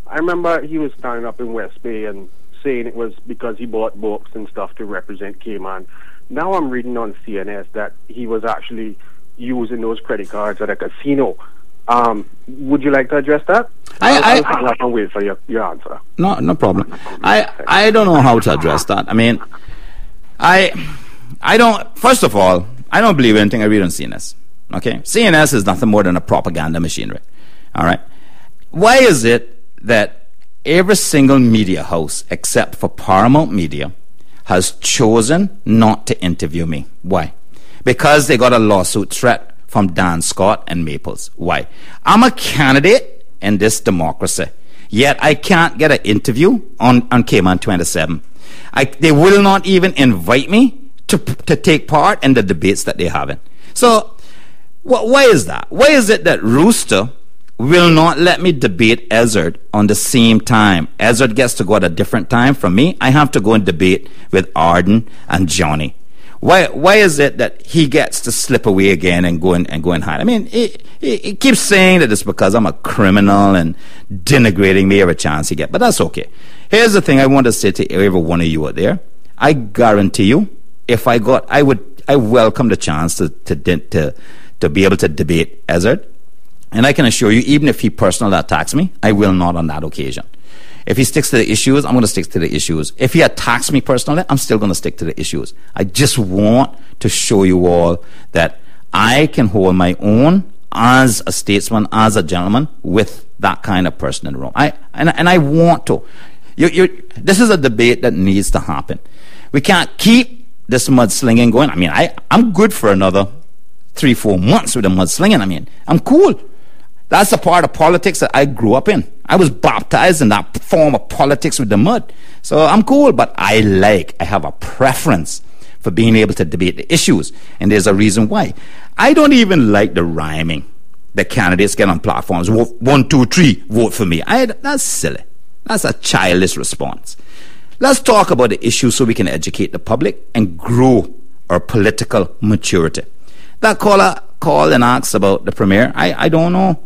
I remember he was standing up in West Bay and saying it was because he bought books and stuff to represent Cayman. Now I'm reading on CNS that he was actually using those credit cards at a casino. Would you like to address that? I'll hang up and wait for your answer. No problem. I don't know how to address that. I mean, I don't, first of all, I don't believe anything I read on CNS. Okay? CNS is nothing more than a propaganda machinery. All right? Why is it that every single media house, except for Paramount Media, has chosen not to interview me? Why? Because they got a lawsuit threat from Dan Scott and Maples. Why? I'm a candidate in this democracy, yet I can't get an interview on Cayman 27. They will not even invite me to take part in the debates that they're having. So, why is that? Why is it that Rooster will not let me debate Ezzard on the same time? Ezzard gets to go at a different time from me. I have to go and debate with Arden and Johnny. Why is it that he gets to slip away again and go and hide? I mean, he keeps saying that it's because I'm a criminal and denigrating me every chance he gets. But that's okay. Here's the thing I want to say to every one of you out there. I guarantee you, if I welcome the chance to be able to debate Ezzard. And I can assure you, even if he personally attacks me, I will not on that occasion. If he sticks to the issues, I'm going to stick to the issues. If he attacks me personally, I'm still going to stick to the issues. I just want to show you all that I can hold my own as a statesman, as a gentleman, with that kind of person in the room. I want to. This is a debate that needs to happen. We can't keep this mudslinging going. I mean, I'm good for another 3-4 months with the mudslinging. I mean, I'm cool. That's the part of politics that I grew up in. I was baptized in that form of politics with the mud. So I'm cool, but I have a preference for being able to debate the issues. And there's a reason why. I don't even like the rhyming that candidates get on platforms. 1, 2, 3, vote for me. That's silly. That's a childish response. Let's talk about the issues so we can educate the public and grow our political maturity. That caller called and asked about the premier. I don't know.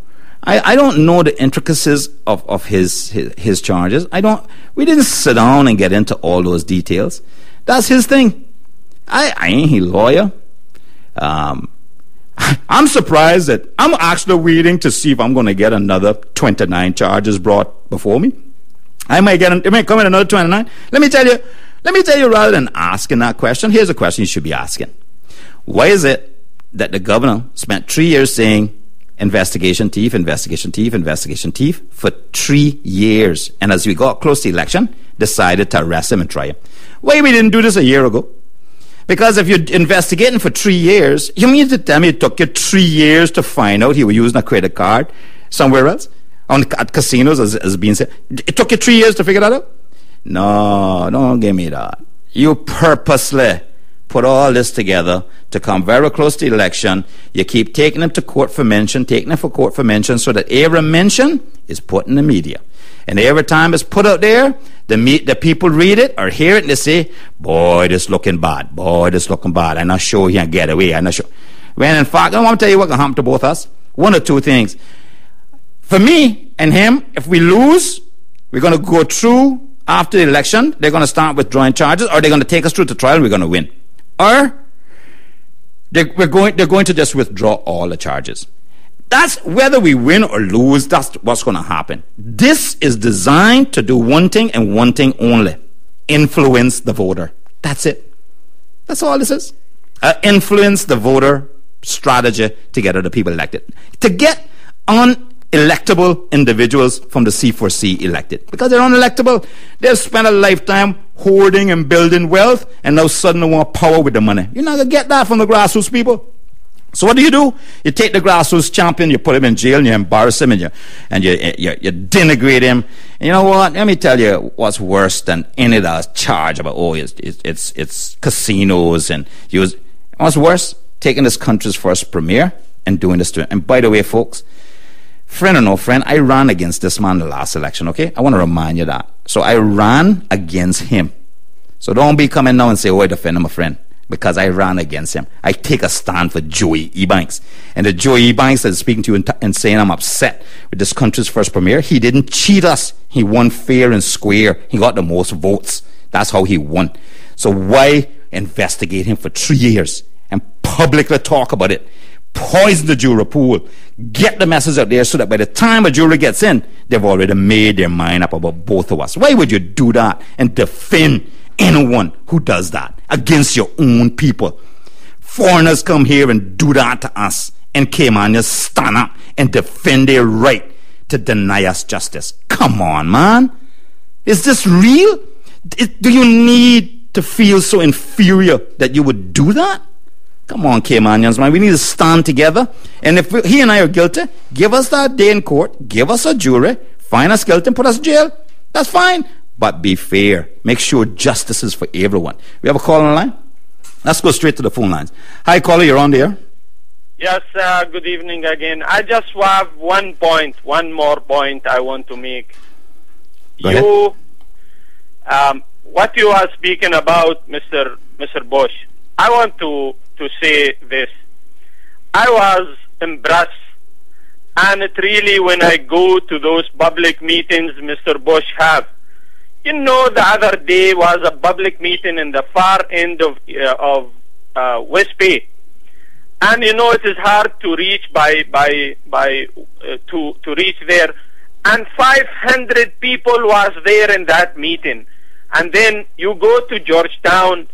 I don't know the intricacies of his charges. We didn't sit down and get into all those details. That's his thing. I ain't his lawyer. I'm surprised that I'm actually waiting to see if I'm going to get another 29 charges brought before me. It might come in another 29. Let me tell you, rather than asking that question, here's a question you should be asking. Why is it that the governor spent 3 years saying investigation thief for 3 years, and as we got close to the election, decided to arrest him and try him? Why we didn't do this a year ago? Because if you're investigating for 3 years, you mean to tell me it took you 3 years to find out he was using a credit card somewhere else? At casinos, as being said. It took you 3 years to figure that out? No, don't give me that. You purposely put all this together to come very close to the election. You keep taking them to court for mention, so that every mention is put in the media. And every time it's put out there, the people read it or hear it and they say, boy, this looking bad. I'm not sure he can get away. I'm not sure. When in fact, I want to tell you what can happen to both us. One or two things. For me and him, if we lose, we're going to go through after the election. They're going to start withdrawing charges, or they're going to take us through to trial and we're going to win. Or they're going to just withdraw all the charges. That's whether we win or lose, that's what's going to happen. This is designed to do one thing and one thing only. Influence the voter. That's it. That's all this is. Influence the voter strategy to get other people elected. To get unelectable individuals from the C4C elected. Because they're unelectable. They've spent a lifetime hoarding and building wealth, and now suddenly want power with the money. You're not going to get that from the grassroots people. So what do? You take the grassroots champion, you put him in jail, and you embarrass him, and you denigrate him. And you know what? Let me tell you what's worse than any of that charge about, it's casinos and what's worse? Taking this country's first premier and doing this to him. And by the way, folks, friend or no friend, I ran against this man in the last election, okay? I want to remind you that. So I ran against him. So don't be coming now and say, I defend him, a friend. Because I ran against him. I take a stand for Joey Ebanks. And the Joey Ebanks that is speaking to you and saying I'm upset with this country's first premier, he didn't cheat us. He won fair and square. He got the most votes. That's how he won. So why investigate him for 3 years and publicly talk about it? Poison the jury pool. Get the message out there so that by the time a jury gets in, they've already made their mind up about both of us. Why would you do that and defend anyone who does that against your own people? Foreigners come here and do that to us, and Caymanians stand up and defend their right to deny us justice. Come on, man. Is this real? Do you need to feel so inferior that you would do that? Come on, Caymanians, man. We need to stand together. And if he and I are guilty, give us that day in court, give us a jury, find us guilty and put us in jail. That's fine. But be fair. Make sure justice is for everyone. We have a call on the line? Let's go straight to the phone lines. Hi, caller, you're on there. Yes, good evening again. I just have one more point I want to make. Go ahead. What you are speaking about, Mr. Bush, I want to say this. I was impressed, and it really, when I go to those public meetings Mr. Bush have, you know, the other day was a public meeting in the far end of West Bay, and you know it is hard to reach to reach there, and 500 people was there in that meeting. And then you go to Georgetown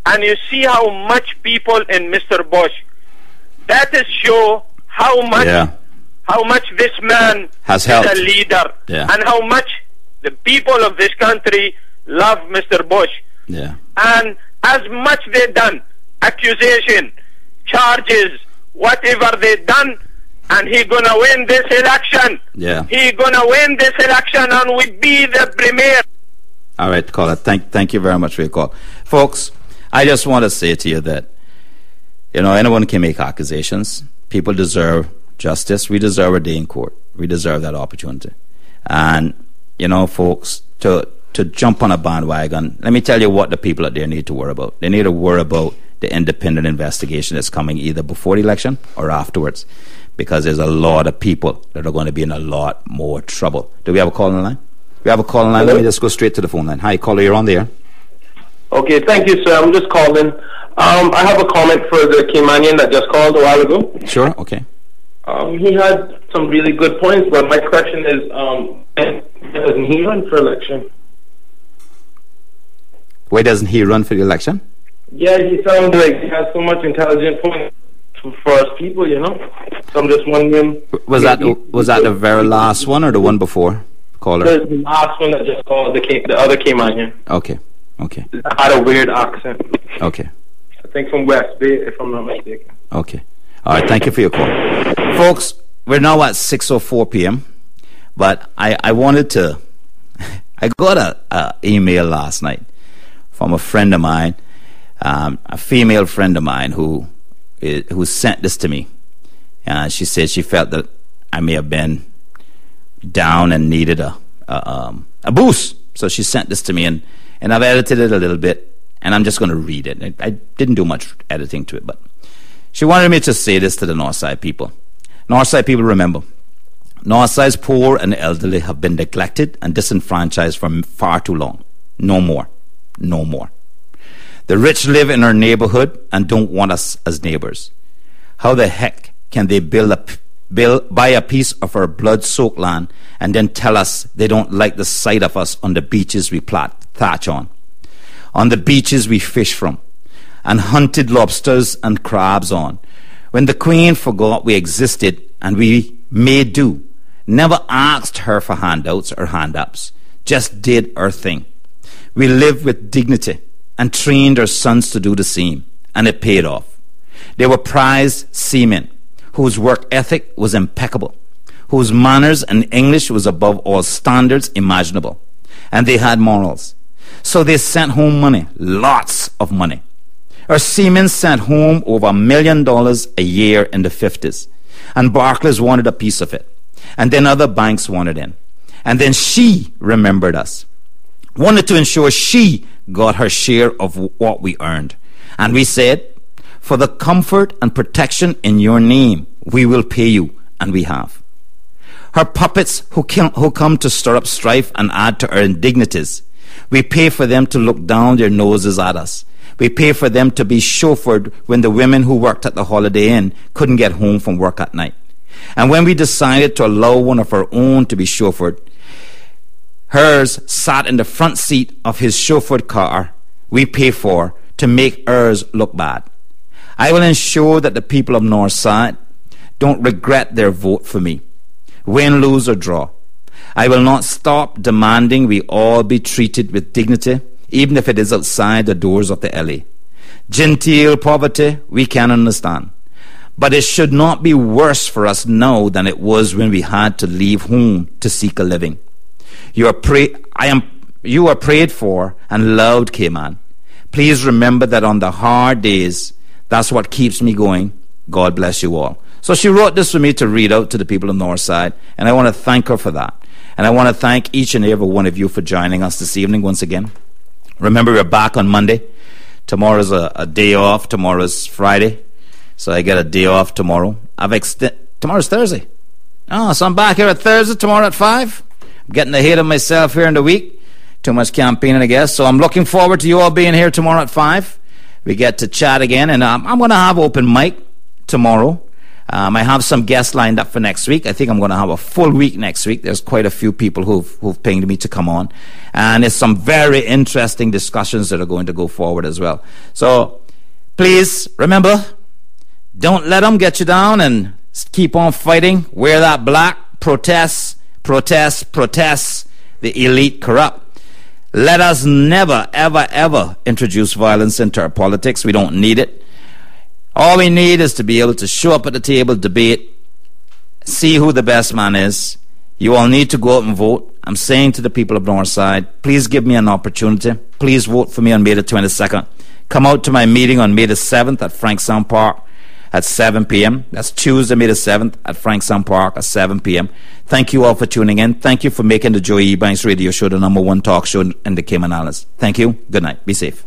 and you see how much people in Mr. Bush. That is show how much this man has is helped. a leader, and how much the people of this country love Mr. Bush. Yeah. And as much they done, accusation, charges, whatever they done, and he gonna win this election. Yeah. He gonna win this election and we be the premier. All right, caller. Thank you very much for your call. Folks, I just want to say to you that, you know, anyone can make accusations. People deserve justice. We deserve a day in court. We deserve that opportunity. And, you know, folks, to jump on a bandwagon, let me tell you what the people out there need to worry about. They need to worry about the independent investigation that's coming either before the election or afterwards, because there's a lot of people that are going to be in a lot more trouble. Do we have a call on the line? We have a call on the line. Hello? Let me just go straight to the phone line. Hi, caller, you're on there. Okay, thank you, sir. I'm just calling. I have a comment for the Caymanian that just called a while ago. Sure, okay. He had some really good points, but my question is, doesn't he run for election? Why doesn't he run for the election? Yeah, he sounds like he has so much intelligent points for us people, you know. So I'm just wondering. Was that the very last one or the one before, caller? The last one that just called, the other Caymanian. Okay. Had a weird accent. Okay. I think from West Bay, if I'm not mistaken. Okay. All right, thank you for your call. Folks, we're now at 6:04 p.m., but I wanted to... I got a email last night from a friend of mine, a female friend of mine who sent this to me. She said she felt that I may have been down and needed a boost. So she sent this to me, and I've edited it a little bit, and I'm just going to read it. I didn't do much editing to it, but she wanted me to say this to the Northside people. Northside people, remember, Northside's poor and elderly have been neglected and disenfranchised for far too long. No more. No more. The rich live in our neighborhood and don't want us as neighbors. How the heck can they buy a piece of our blood-soaked land and then tell us they don't like the sight of us on the beaches we thatch on the beaches we fish from, and hunted lobsters and crabs on, when the Queen forgot we existed and we made do, never asked her for handouts or hand-ups, just did our thing. We lived with dignity and trained our sons to do the same, and it paid off. They were prized seamen whose work ethic was impeccable, whose manners and English was above all standards imaginable, and they had morals. So they sent home money, lots of money. Our seamen sent home over $1 million a year in the 50s, and Barclays wanted a piece of it, and then other banks wanted in. And then she remembered us, wanted to ensure she got her share of what we earned. And we said, for the comfort and protection in your name, we will pay you, and we have. Her puppets who come to stir up strife and add to our indignities, we pay for them to look down their noses at us. We pay for them to be chauffeured when the women who worked at the Holiday Inn couldn't get home from work at night. And when we decided to allow one of our own to be chauffeured, hers sat in the front seat of his chauffeured car we pay for to make ours look bad. I will ensure that the people of Northside don't regret their vote for me, win, lose, or draw. I will not stop demanding we all be treated with dignity, even if it is outside the doors of the LA. Genteel poverty, we can understand. But it should not be worse for us now than it was when we had to leave home to seek a living. You are prayed for and loved, Cayman. Please remember that on the hard days, that's what keeps me going. God bless you all. So she wrote this for me to read out to the people of Northside, and I want to thank her for that. And I want to thank each and every one of you for joining us this evening once again. Remember, we're back on Monday. Tomorrow's a day off. Tomorrow's Friday. So I get a day off tomorrow. Tomorrow's Thursday. Oh, so I'm back here at Thursday, tomorrow at 5. I'm getting ahead of myself here in the week. Too much campaigning, I guess. So I'm looking forward to you all being here tomorrow at 5. We get to chat again. And I'm going to have open mic tomorrow. I have some guests lined up for next week. I think I'm going to have a full week next week. There's quite a few people who've pinged me to come on. And there's some very interesting discussions that are going to go forward as well. So please remember, don't let them get you down, and keep on fighting. Wear that black. Protest, protest, protest the elite corrupt. Let us never, ever, ever introduce violence into our politics. We don't need it. All we need is to be able to show up at the table, debate, see who the best man is. You all need to go out and vote. I'm saying to the people of Northside, please give me an opportunity. Please vote for me on May the 22nd. Come out to my meeting on May the 7th at Frankstown Park at 7 p.m. That's Tuesday, May the 7th at Frankstown Park at 7 p.m. Thank you all for tuning in. Thank you for making the Joey Ebanks radio show the #1 talk show in the Cayman Islands. Thank you. Good night. Be safe.